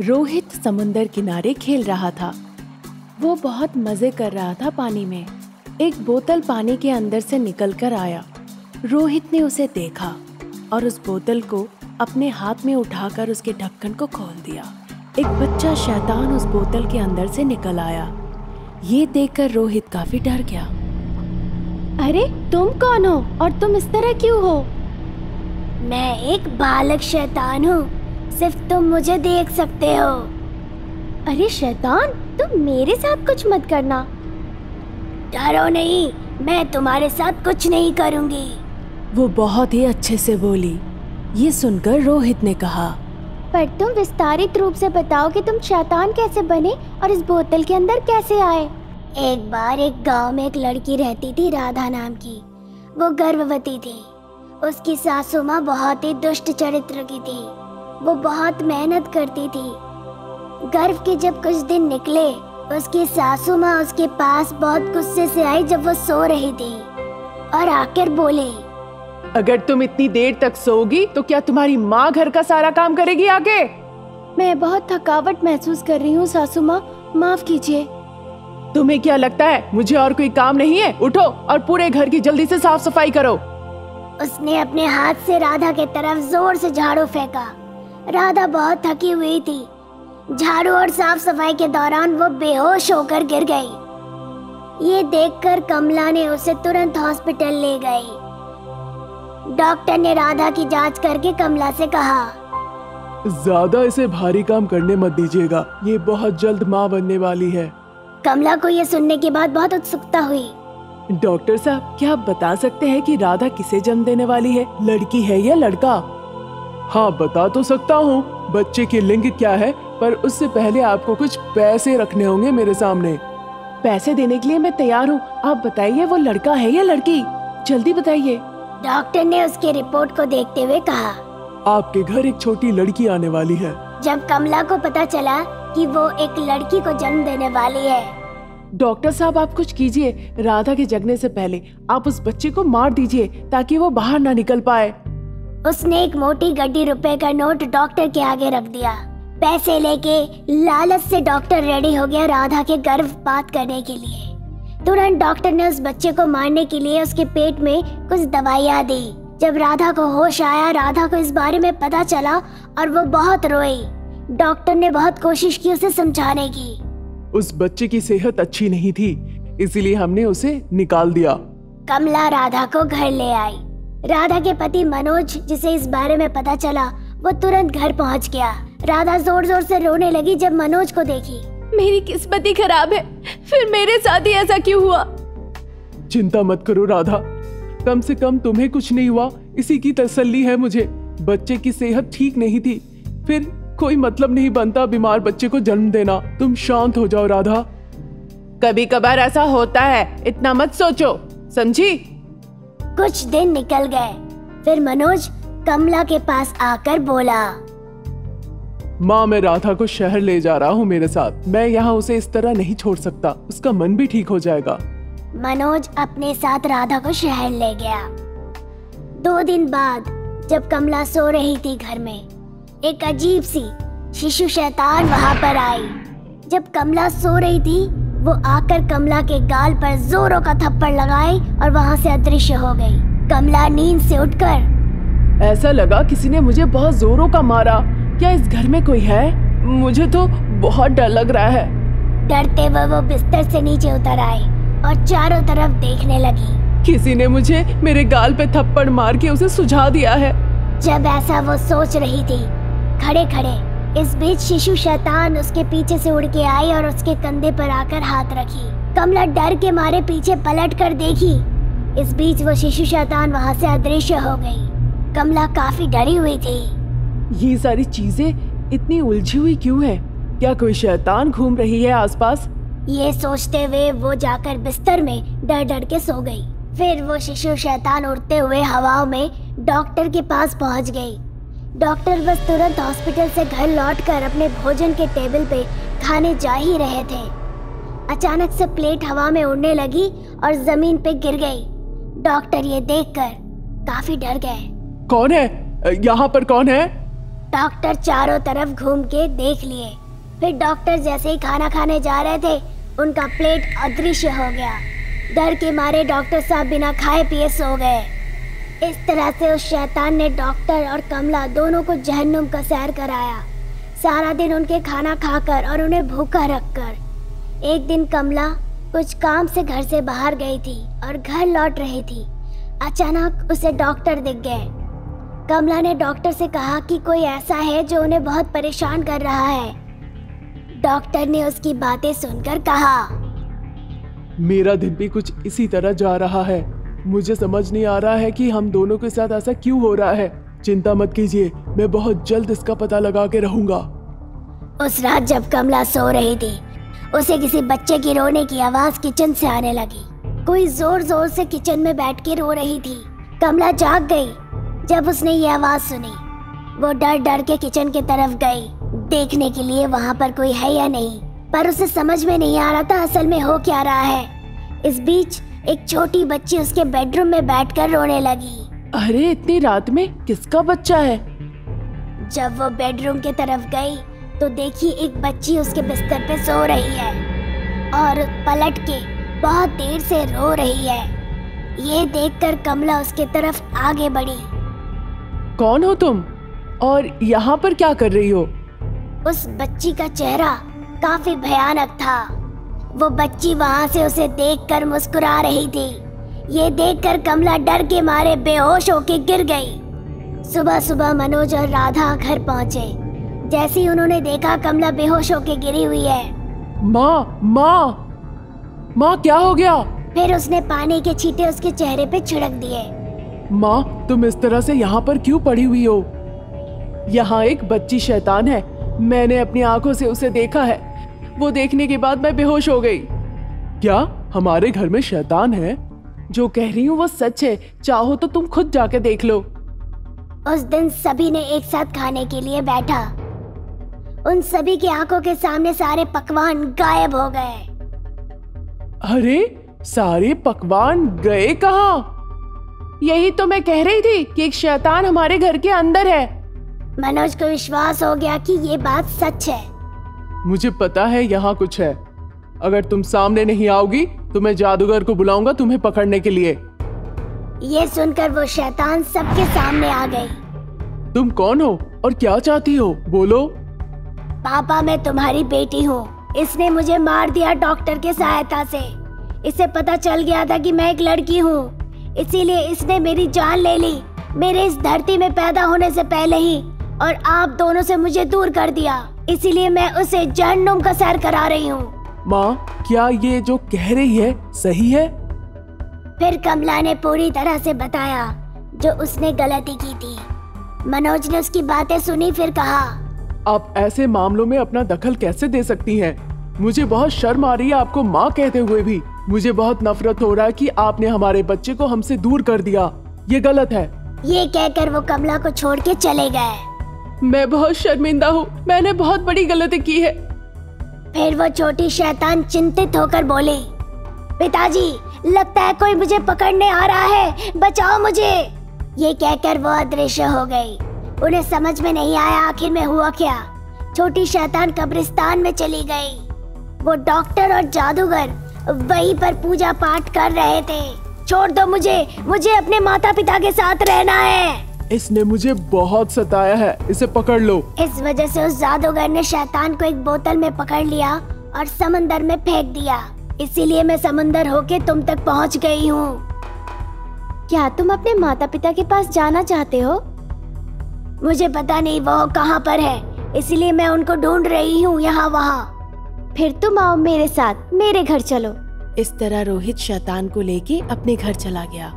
रोहित समुंदर किनारे खेल रहा था। वो बहुत मजे कर रहा था पानी में। एक बोतल पानी के अंदर से निकल कर आया। रोहित ने उसे देखा और उस बोतल को अपने हाथ में उठाकर उसके ढक्कन को खोल दिया। एक बच्चा शैतान उस बोतल के अंदर से निकल आया। ये देखकर रोहित काफी डर गया। अरे तुम कौन हो और तुम इस तरह क्यों हो? मैं एक बालक शैतान हूँ, सिर्फ तुम मुझे देख सकते हो। अरे शैतान, तुम मेरे साथ कुछ मत करना। डरो नहीं, मैं तुम्हारे साथ कुछ नहीं करूँगी। वो बहुत ही अच्छे से बोली। ये सुनकर रोहित ने कहा, पर तुम विस्तारित रूप से बताओ कि तुम शैतान कैसे बने और इस बोतल के अंदर कैसे आए। एक बार एक गांव में एक लड़की रहती थी, राधा नाम की। वो गर्भवती थी। उसकी सासू माँ बहुत ही दुष्ट चरित्र की थी। वो बहुत मेहनत करती थी। गर्भ के जब कुछ दिन निकले, उसकी सासू माँ उसके पास बहुत गुस्से से आई जब वो सो रही थी और आकर बोली, अगर तुम इतनी देर तक सोओगी तो क्या तुम्हारी माँ घर का सारा काम करेगी आगे? मैं बहुत थकावट महसूस कर रही हूँ सासू माँ, माफ कीजिए। तुम्हें क्या लगता है मुझे और कोई काम नहीं है? उठो और पूरे घर की जल्दी से साफ सफाई करो। उसने अपने हाथ से राधा के तरफ जोर से झाड़ू फेंका। राधा बहुत थकी हुई थी। झाड़ू और साफ सफाई के दौरान वो बेहोश होकर गिर गई। ये देखकर कमला ने उसे तुरंत हॉस्पिटल ले गई। डॉक्टर ने राधा की जांच करके कमला से कहा, ज्यादा इसे भारी काम करने मत दीजिएगा, ये बहुत जल्द माँ बनने वाली है। कमला को ये सुनने के बाद बहुत उत्सुकता हुई। डॉक्टर साहब, क्या आप बता सकते हैं कि राधा किसे जन्म देने वाली है, लड़की है या लड़का? हाँ, बता तो सकता हूँ बच्चे की लिंग क्या है, पर उससे पहले आपको कुछ पैसे रखने होंगे मेरे सामने। पैसे देने के लिए मैं तैयार हूँ। आप बताइए वो लड़का है या लड़की, जल्दी बताइए। डॉक्टर ने उसकी रिपोर्ट को देखते हुए कहा, आपके घर एक छोटी लड़की आने वाली है। जब कमला को पता चला कि वो एक लड़की को जन्म देने वाली है। डॉक्टर साहब, आप कुछ कीजिए। राधा के जगने से पहले आप उस बच्चे को मार दीजिए ताकि वो बाहर ना निकल पाए। उसने एक मोटी गड्डी रुपए का नोट डॉक्टर के आगे रख दिया। पैसे लेके लालच से डॉक्टर रेडी हो गया राधा के गर्भपात करने के लिए। तुरंत डॉक्टर ने उस बच्चे को मारने के लिए उसके पेट में कुछ दवाइयाँ दी। जब राधा को होश आया, राधा को इस बारे में पता चला और वो बहुत रोई। डॉक्टर ने बहुत कोशिश की उसे समझाने की। उस बच्चे की सेहत अच्छी नहीं थी, इसीलिए हमने उसे निकाल दिया। कमला राधा को घर ले आई। राधा के पति मनोज, जिसे इस बारे में पता चला, वो तुरंत घर पहुंच गया। राधा जोर जोर से रोने लगी जब मनोज को देखी। मेरी किस्मत ही खराब है, फिर मेरे साथ ही ऐसा क्यों हुआ? चिंता मत करो राधा, कम से कम तुम्हें कुछ नहीं हुआ, इसी की तसल्ली है मुझे। बच्चे की सेहत ठीक नहीं थी, फिर कोई मतलब नहीं बनता बीमार बच्चे को जन्म देना। तुम शांत हो जाओ राधा। कभी कभार ऐसा होता है, इतना मत सोचो, समझी? कुछ दिन निकल गए। फिर मनोज कमला के पास आकर बोला, माँ, मैं राधा को शहर ले जा रहा हूँ मेरे साथ। मैं यहाँ उसे इस तरह नहीं छोड़ सकता, उसका मन भी ठीक हो जाएगा। मनोज अपने साथ राधा को शहर ले गया। 2 दिन बाद जब कमला सो रही थी घर में, एक अजीब सी शिशु शैतान वहाँ पर आई। जब कमला सो रही थी, वो आकर कमला के गाल पर जोरों का थप्पड़ लगाई और वहाँ से अदृश्य हो गई। कमला नींद से उठकर, ऐसा लगा किसी ने मुझे बहुत जोरों का मारा। क्या इस घर में कोई है? मुझे तो बहुत डर लग रहा है। डरते हुए वो बिस्तर से नीचे उतर आई और चारों तरफ देखने लगी। किसी ने मुझे मेरे गाल पे थप्पड़ मार के उसे सुझा दिया है। जब ऐसा वो सोच रही थी, खड़े खड़े इस बीच शिशु शैतान उसके पीछे से उड़ के आई और उसके कंधे पर आकर हाथ रखी। कमला डर के मारे पीछे पलट कर देखी। इस बीच वो शिशु शैतान वहाँ से अदृश्य हो गई। कमला काफी डरी हुई थी। ये सारी चीजें इतनी उलझी हुई क्यों है? क्या कोई शैतान घूम रही है आसपास? ये सोचते हुए वो जाकर बिस्तर में डर डर के सो गई। फिर वो शिशु शैतान उड़ते हुए हवाओं में डॉक्टर के पास पहुंच गई। डॉक्टर बस तुरंत हॉस्पिटल से घर लौटकर अपने भोजन के टेबल पे खाने जा ही रहे थे। अचानक से प्लेट हवा में उड़ने लगी और जमीन पे गिर गई। डॉक्टर ये देखकर काफी डर गए। कौन है? यहाँ पर कौन है? डॉक्टर चारों तरफ घूम के देख लिए। फिर डॉक्टर जैसे ही खाना खाने जा रहे थे, उनका प्लेट अदृश्य हो गया। डर के मारे डॉक्टर साहब बिना खाए पिए सो गए। इस तरह से उस शैतान ने डॉक्टर और कमला दोनों को जहन्नुम का सैर कराया, सारा दिन उनके खाना खाकर और उन्हें भूखा रखकर। एक दिन कमला कुछ काम से घर से बाहर गई थी और घर लौट रही थी। अचानक उसे डॉक्टर दिख गए। कमला ने डॉक्टर से कहा कि कोई ऐसा है जो उन्हें बहुत परेशान कर रहा है। डॉक्टर ने उसकी बातें सुनकर कहा, मेरा दिन भी कुछ इसी तरह जा रहा है। मुझे समझ नहीं आ रहा है कि हम दोनों के साथ ऐसा क्यों हो रहा है। चिंता मत कीजिए, मैं बहुत जल्द इसका पता लगा के रहूंगा। उस रात जब कमला सो रही थी, उसे किसी बच्चे की रोने की आवाज किचन से आने लगी। कोई जोर जोर से किचन में बैठ के रो रही थी। कमला जाग गई जब उसने ये आवाज सुनी। वो डर डर के किचन की तरफ गई, देखने के लिए वहाँ पर कोई है या नहीं, पर उसे समझ में नहीं आ रहा था असल में हो क्या रहा है। इस बीच एक छोटी बच्ची उसके बेडरूम में बैठकर रोने लगी। अरे इतनी रात में किसका बच्चा है? जब वो बेडरूम की तरफ गई तो देखी एक बच्ची उसके बिस्तर पे सो रही है और पलट के बहुत देर से रो रही है। ये देखकर कमला उसके तरफ आगे बढ़ी। कौन हो तुम और यहाँ पर क्या कर रही हो? उस बच्ची का चेहरा काफी भयानक था। वो बच्ची वहाँ से उसे देखकर मुस्कुरा रही थी। ये देखकर कमला डर के मारे बेहोश होके गिर गई। सुबह सुबह मनोज और राधा घर पहुँचे। जैसे ही उन्होंने देखा कमला बेहोश होके गिरी हुई है। माँ माँ माँ, क्या हो गया? फिर उसने पानी के छींटे उसके चेहरे पे छिड़क दिए। माँ, तुम इस तरह से यहाँ पर क्यों पड़ी हुई हो? यहाँ एक बच्ची शैतान है। मैंने अपनी आंखों से उसे देखा है। वो देखने के बाद मैं बेहोश हो गई। क्या हमारे घर में शैतान है? जो कह रही हूँ वो सच है। चाहो तो तुम खुद जाके देख लो। उस दिन सभी ने एक साथ खाने के लिए बैठा। उन सभी की आंखों के सामने सारे पकवान गायब हो गए। अरे सारे पकवान गए कहाँ? यही तो मैं कह रही थी कि एक शैतान हमारे घर के अंदर है। मनोज को विश्वास हो गया कि ये बात सच है। मुझे पता है यहाँ कुछ है। अगर तुम सामने नहीं आओगी तो मैं जादूगर को बुलाऊंगा तुम्हें पकड़ने के लिए। ये सुनकर वो शैतान सबके सामने आ गई। तुम कौन हो और क्या चाहती हो? बोलो। पापा, मैं तुम्हारी बेटी हूँ। इसने मुझे मार दिया डॉक्टर के सहायता से। इसे पता चल गया था कि मैं एक लड़की हूँ, इसीलिए इसने मेरी जान ले ली मेरे इस धरती में पैदा होने से पहले ही, और आप दोनों से मुझे दूर कर दिया। इसीलिए मैं उसे जहन्नुम का सैर करा रही हूँ। माँ, क्या ये जो कह रही है सही है? फिर कमला ने पूरी तरह से बताया जो उसने गलती की थी। मनोज ने उसकी बातें सुनी, फिर कहा, आप ऐसे मामलों में अपना दखल कैसे दे सकती हैं? मुझे बहुत शर्म आ रही है आपको माँ कहते हुए भी। मुझे बहुत नफरत हो रहा है कि आपने हमारे बच्चे को हमसे दूर कर दिया। ये गलत है। ये कहकर वो कमला को छोड़ के चले गए। मैं बहुत शर्मिंदा हूँ। मैंने बहुत बड़ी गलती की है। फिर वो छोटी शैतान चिंतित होकर बोली, पिताजी, लगता है कोई मुझे पकड़ने आ रहा है, बचाओ मुझे। ये कहकर वो अदृश्य हो गई। उन्हें समझ में नहीं आया आखिर में हुआ क्या। छोटी शैतान कब्रिस्तान में चली गई। वो डॉक्टर और जादूगर वहीं पर पूजा पाठ कर रहे थे। छोड़ दो मुझे अपने माता पिता के साथ रहना है। इसने मुझे बहुत सताया है, इसे पकड़ लो। इस वजह से उस जादूगर ने शैतान को एक बोतल में पकड़ लिया और समंदर में फेंक दिया। इसीलिए मैं समंदर होके तुम तक पहुंच गई हूँ। क्या तुम अपने माता पिता के पास जाना चाहते हो? मुझे पता नहीं वो कहाँ पर है, इसीलिए मैं उनको ढूंढ रही हूँ यहाँ वहाँ। फिर तुम आओ मेरे साथ, मेरे घर चलो। इस तरह रोहित शैतान को लेके अपने घर चला गया।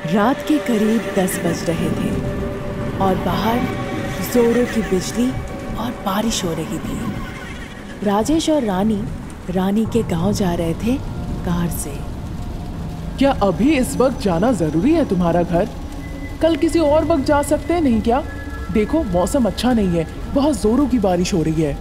रात के करीब 10 बज रहे थे और बाहर जोरों की बिजली और बारिश हो रही थी। राजेश और रानी के गांव जा रहे थे कार से। क्या अभी इस वक्त जाना जरूरी है तुम्हारा घर? कल किसी और वक्त जा सकते हैं नहीं क्या? देखो मौसम अच्छा नहीं है, बहुत जोरों की बारिश हो रही है।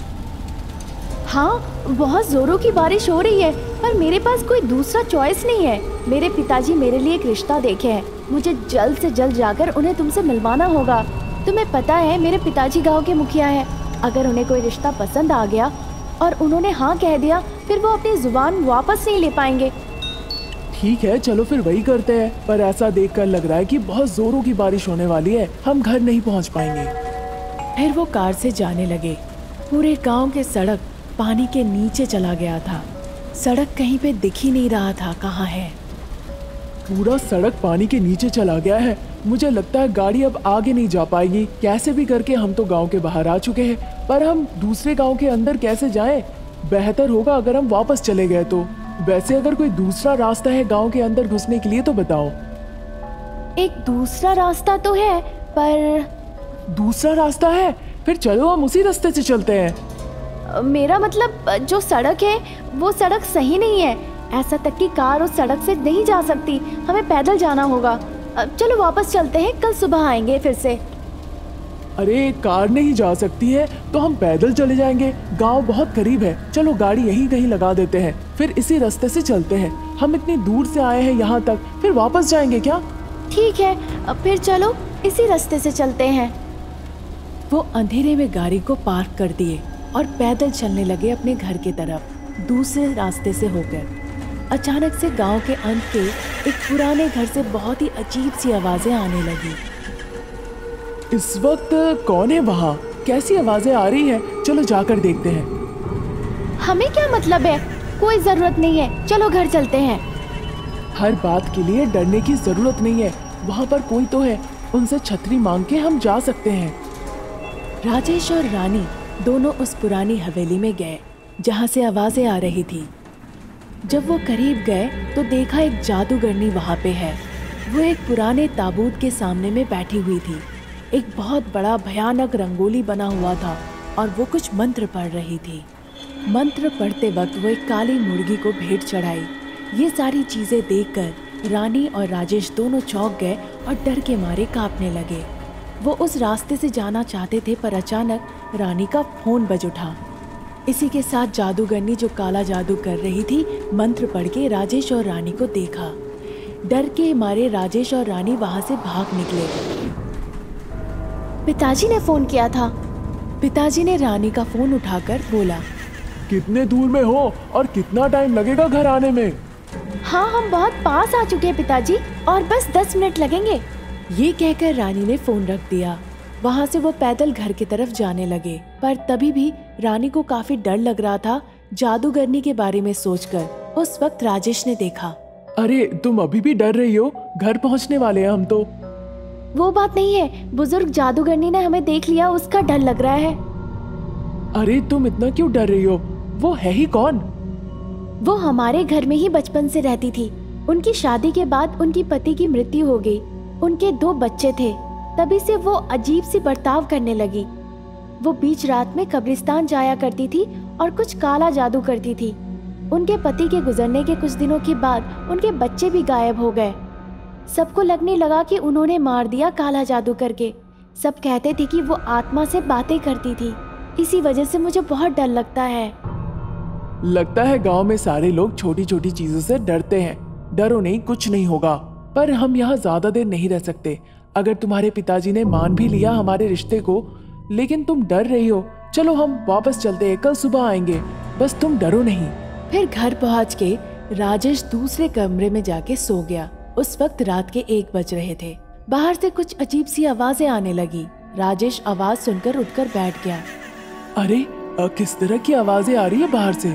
हाँ, बहुत जोरों की बारिश हो रही है, पर मेरे पास कोई दूसरा चॉइस नहीं है। मेरे पिताजी मेरे लिए एक रिश्ता देखे हैं, मुझे जल्द से जल्द जाकर उन्हें तुमसे मिलवाना होगा। तुम्हें पता है मेरे पिताजी गांव के मुखिया हैं। अगर उन्हें कोई रिश्ता पसंद आ गया और उन्होंने हाँ कह दिया, फिर वो अपनी जुबान वापस नहीं ले पाएंगे। ठीक है, चलो फिर वही करते हैं। पर ऐसा देखकर लग रहा है कि बहुत जोरों की बारिश होने वाली है, हम घर नहीं पहुंच पाएंगे। फिर वो कार से जाने लगे। पूरे गांव के सड़क पानी के नीचे चला गया था। सड़क कहीं पे दिख ही नहीं रहा था कहाँ है। पूरा सड़क पानी के नीचे चला गया है। मुझे लगता है गाड़ी अब आगे नहीं जा पाएगी। कैसे भी करके हम तो गांव के बाहर आ चुके हैं, पर हम दूसरे गांव के अंदर कैसे जाएं? बेहतर होगा अगर हम वापस चले गए तो। वैसे अगर कोई दूसरा रास्ता है गांव के अंदर घुसने के लिए तो बताओ। एक दूसरा रास्ता तो है, पर दूसरा रास्ता है? फिर चलो हम उसी रास्ते से चलते हैं। मेरा मतलब जो सड़क है वो सड़क सही नहीं है। ऐसा तक कि कार उस सड़क से नहीं जा सकती, हमें पैदल जाना होगा। चलो वापस चलते हैं, कल सुबह आएंगे फिर से। अरे कार नहीं जा सकती है तो हम पैदल चले जाएंगे, गांव बहुत करीब है। चलो गाड़ी यहीं कहीं लगा देते हैं, फिर इसी रास्ते से चलते हैं। हम इतनी दूर से आए हैं यहाँ तक, फिर वापस जाएंगे क्या? ठीक है, अब फिर चलो इसी रास्ते से चलते हैं। वो अंधेरे में गाड़ी को पार्क कर दिए और पैदल चलने लगे अपने घर की तरफ, दूसरे रास्ते से होकर। अचानक से गांव के अंत के एक पुराने घर से बहुत ही अजीब सी आवाजें आने लगी। इस वक्त कौन है वहाँ? कैसी आवाजें आ रही है? चलो जाकर देखते हैं। हमें क्या मतलब है? कोई जरूरत नहीं है, चलो घर चलते हैं। हर बात के लिए डरने की जरूरत नहीं है। वहाँ पर कोई तो है, उनसे छतरी मांग के हम जा सकते हैं। राजेश और रानी दोनों उस पुरानी हवेली में गए जहाँ से आवाजें आ रही थी। जब वो करीब गए तो देखा एक जादूगरनी वहाँ पे है। वो एक पुराने ताबूत के सामने में बैठी हुई थी। एक बहुत बड़ा भयानक रंगोली बना हुआ था और वो कुछ मंत्र पढ़ रही थी। मंत्र पढ़ते वक्त वो एक काली मुर्गी को भेंट चढ़ाई। ये सारी चीजें देखकर रानी और राजेश दोनों चौंक गए और डर के मारे कांपने लगे। वो उस रास्ते से जाना चाहते थे, पर अचानक रानी का फोन बज उठा। इसी के साथ जादूगरनी जो काला जादू कर रही थी, मंत्र पढ़ के राजेश और रानी को देखा। डर के मारे राजेश और रानी वहां से भाग निकले। पिताजी ने फोन किया था। पिताजी ने रानी का फोन उठाकर बोला, कितने दूर में हो और कितना टाइम लगेगा घर आने में? हाँ, हम बहुत पास आ चुके हैं पिताजी, और बस 10 मिनट लगेंगे। ये कहकर रानी ने फोन रख दिया। वहाँ से वो पैदल घर की तरफ जाने लगे, पर तभी भी रानी को काफी डर लग रहा था जादूगरनी के बारे में सोचकर। उस वक्त राजेश ने देखा। अरे तुम अभी भी डर रही हो? घर पहुँचने वाले हैं हम तो। वो बात नहीं है, बुजुर्ग जादूगरनी ने हमें देख लिया, उसका डर लग रहा है। अरे तुम इतना क्यों डर रही हो? वो है ही कौन? वो हमारे घर में ही बचपन से रहती थी। उनकी शादी के बाद उनकी पति की मृत्यु हो गई। उनके 2 बच्चे थे। तभी से वो अजीब सी बर्ताव करने लगी। वो बीच रात में कब्रिस्तान जाया करती थी और कुछ काला जादू करती थी। उनके पति के गुजरने के कुछ दिनों के बाद उनके बच्चे भी गायब हो गए। सबको लगने लगा कि उन्होंने मार दिया काला जादू करके। सब कहते थे कि वो आत्मा से बातें करती थी। इसी वजह से मुझे बहुत डर लगता है। लगता है गांव में सारे लोग छोटी छोटी चीजों से डरते हैं। डरो नहीं, कुछ नहीं होगा। पर हम यहाँ ज्यादा देर नहीं रह सकते। अगर तुम्हारे पिताजी ने मान भी लिया हमारे रिश्ते को, लेकिन तुम डर रही हो, चलो हम वापस चलते हैं, कल सुबह आएंगे। बस तुम डरो नहीं। फिर घर पहुँच के राजेश दूसरे कमरे में जाके सो गया। उस वक्त रात के 1 बज रहे थे। बाहर से कुछ अजीब सी आवाजें आने लगी। राजेश आवाज सुनकर उठकर बैठ गया। अरे किस तरह की आवाजें आ रही है बाहर से?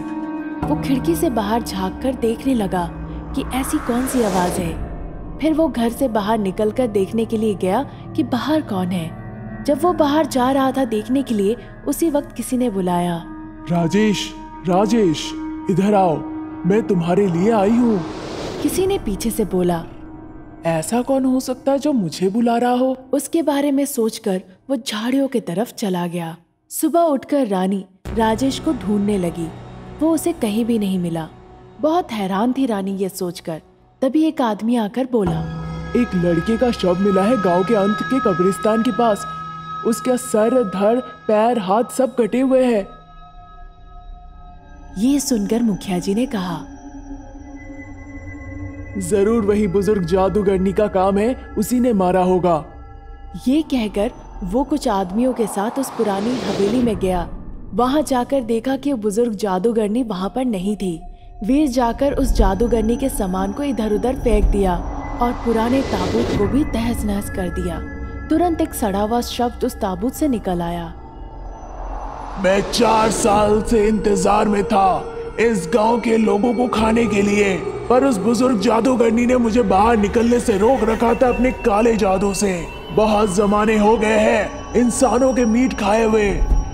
वो खिड़की से बाहर झांककर देखने लगा कि ऐसी कौन सी आवाज है। फिर वो घर से बाहर निकलकर देखने के लिए गया कि बाहर कौन है। जब वो बाहर जा रहा था देखने के लिए, उसी वक्त किसी ने बुलाया, राजेश, राजेश, इधर आओ, मैं तुम्हारे लिए आई हूँ। किसी ने पीछे से बोला। ऐसा कौन हो सकता है जो मुझे बुला रहा हो? उसके बारे में सोचकर वो झाड़ियों की तरफ चला गया। सुबह उठकर रानी राजेश को ढूंढने लगी। वो उसे कहीं भी नहीं मिला। बहुत हैरान थी रानी ये सोचकर। तभी एक आदमी आकर बोला, एक लड़के का शव मिला है गांव के अंत के कब्रिस्तान के पास। उसका सर, धड़, पैर, हाथ सब कटे हुए हैं। ये सुनकर मुखिया जी ने कहा, जरूर वही बुजुर्ग जादूगरनी का काम है, उसी ने मारा होगा। ये कहकर वो कुछ आदमियों के साथ उस पुरानी हवेली में गया। वहां जाकर देखा कि वो बुजुर्ग जादूगरनी वहां पर नहीं थी। वीर जाकर उस जादूगरनी के सामान को इधर उधर फेंक दिया और पुराने ताबूत को भी तहस नहस कर दिया। तुरंत एक सड़ा हुआ शब्द उस ताबूत से निकल आया। मैं 4 साल से इंतजार में था इस गांव के लोगों को खाने के लिए, पर उस बुजुर्ग जादूगरनी ने मुझे बाहर निकलने से रोक रखा था अपने काले जादू से। बहुत जमाने हो गए हैं इंसानों के मीट खाए हुए।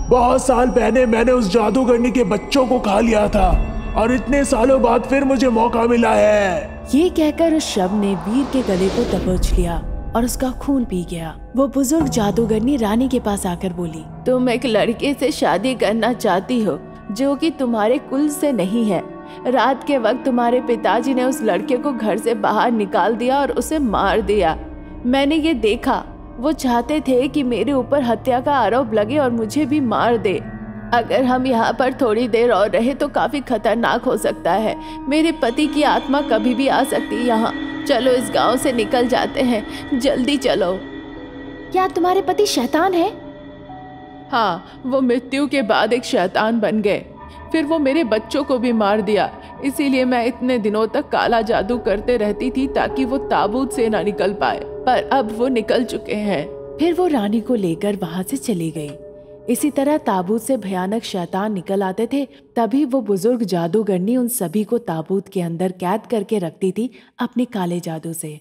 बहुत साल पहले मैंने उस जादूगरनी के बच्चों को खा लिया था और इतने सालों बाद फिर मुझे मौका मिला है। ये कहकर उस शव ने वीर के गले को दबोच लिया और उसका खून पी गया। वो बुजुर्ग जादूगरनी रानी के पास आकर बोली, तुम एक लड़के से शादी करना चाहती हो जो कि तुम्हारे कुल से नहीं है। रात के वक्त तुम्हारे पिताजी ने उस लड़के को घर से बाहर निकाल दिया और उसे मार दिया। मैंने ये देखा। वो चाहते थे कि मेरे ऊपर हत्या का आरोप लगे और मुझे भी मार दे। अगर हम यहाँ पर थोड़ी देर और रहे तो काफी खतरनाक हो सकता है। मेरे पति की आत्मा कभी भी आ सकती है यहाँ। चलो इस गांव से निकल जाते हैं, जल्दी चलो। क्या तुम्हारे पति शैतान है? हाँ, वो मृत्यु के बाद एक शैतान बन गए। फिर वो मेरे बच्चों को भी मार दिया। इसीलिए मैं इतने दिनों तक काला जादू करते रहती थी ताकि वो ताबूत से ना निकल पाए, पर अब वो निकल चुके हैं। फिर वो रानी को लेकर वहां से चली गई। इसी तरह ताबूत से भयानक शैतान निकल आते थे। तभी वो बुजुर्ग जादूगरनी उन सभी को ताबूत के अंदर कैद करके रखती थी अपने काले जादू से।